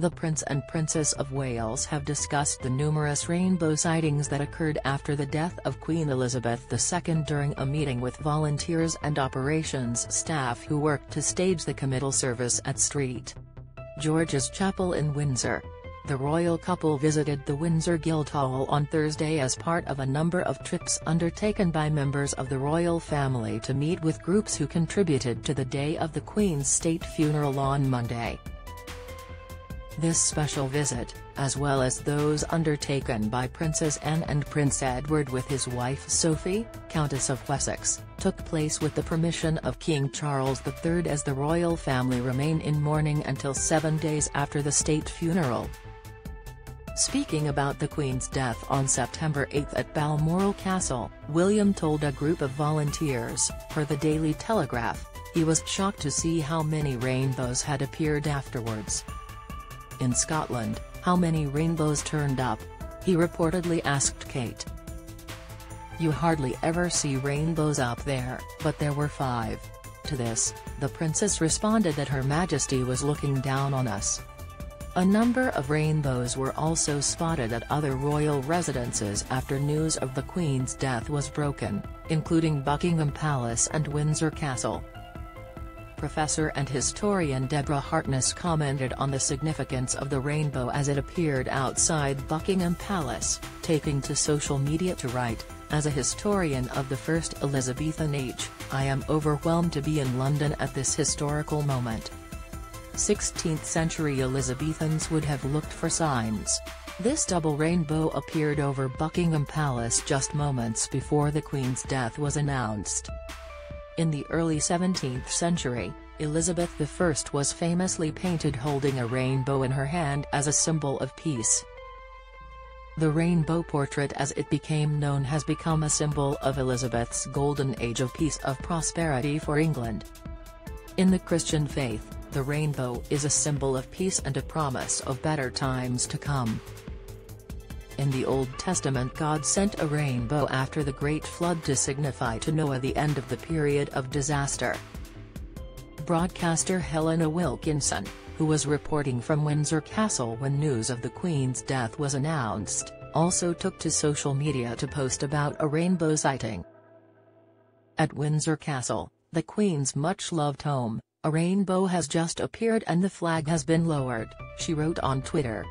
The Prince and Princess of Wales have discussed the numerous rainbow sightings that occurred after the death of Queen Elizabeth II during a meeting with volunteers and operations staff who worked to stage the committal service at St. George's Chapel in Windsor. The royal couple visited the Windsor Guildhall on Thursday as part of a number of trips undertaken by members of the royal family to meet with groups who contributed to the day of the Queen's state funeral on Monday. This special visit, as well as those undertaken by Princess Anne and Prince Edward with his wife Sophie, Countess of Wessex, took place with the permission of King Charles III as the royal family remain in mourning until 7 days after the state funeral. Speaking about the Queen's death on September 8 at Balmoral Castle, William told a group of volunteers, per the Daily Telegraph, he was shocked to see how many rainbows had appeared afterwards. In Scotland, how many rainbows turned up? He reportedly asked Kate. You hardly ever see rainbows up there, but there were 5. To this, the princess responded that Her Majesty was looking down on us. A number of rainbows were also spotted at other royal residences after news of the Queen's death was broken, including Buckingham Palace and Windsor Castle. Professor and historian Deborah Hartness commented on the significance of the rainbow as it appeared outside Buckingham Palace, taking to social media to write, "As a historian of the First Elizabethan age, I am overwhelmed to be in London at this historical moment. 16th-century Elizabethans would have looked for signs. This double rainbow appeared over Buckingham Palace just moments before the Queen's death was announced." In the early 17th century, Elizabeth I was famously painted holding a rainbow in her hand as a symbol of peace. The rainbow portrait, as it became known, has become a symbol of Elizabeth's golden age of peace and prosperity for England. In the Christian faith, the rainbow is a symbol of peace and a promise of better times to come. In the Old Testament, God sent a rainbow after the Great Flood to signify to Noah the end of the period of disaster. Broadcaster Helena Wilkinson, who was reporting from Windsor Castle when news of the Queen's death was announced, also took to social media to post about a rainbow sighting. At Windsor Castle, the Queen's much-loved home, a rainbow has just appeared and the flag has been lowered, she wrote on Twitter.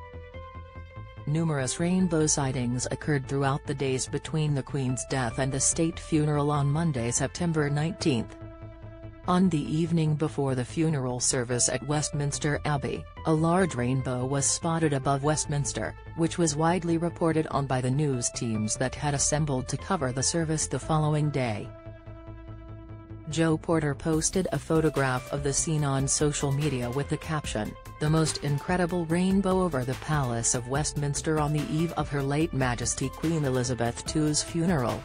Numerous rainbow sightings occurred throughout the days between the Queen's death and the state funeral on Monday, September 19. On the evening before the funeral service at Westminster Abbey, a large rainbow was spotted above Westminster, which was widely reported on by the news teams that had assembled to cover the service the following day. Joe Porter posted a photograph of the scene on social media with the caption, "The most incredible rainbow over the Palace of Westminster on the eve of Her late Majesty Queen Elizabeth II's funeral."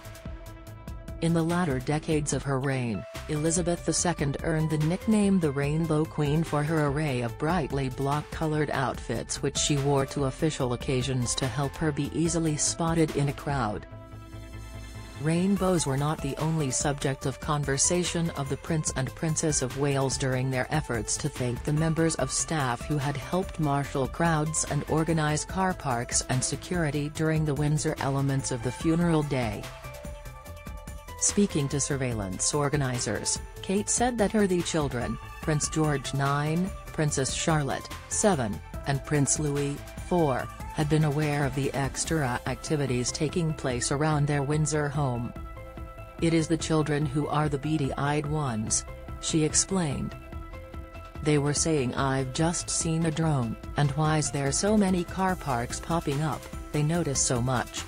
In the latter decades of her reign, Elizabeth II earned the nickname the Rainbow Queen for her array of brightly block-colored outfits which she wore to official occasions to help her be easily spotted in a crowd. Rainbows were not the only subject of conversation of the Prince and Princess of Wales during their efforts to thank the members of staff who had helped marshal crowds and organize car parks and security during the Windsor elements of the funeral day. Speaking to surveillance organizers, Kate said that her three children, Prince George 9, Princess Charlotte 7, and Prince Louis 4, had been aware of the extra activities taking place around their Windsor home. "It is the children who are the beady-eyed ones," she explained. "They were saying, 'I've just seen a drone, and why's there so many car parks popping up, they notice so much.'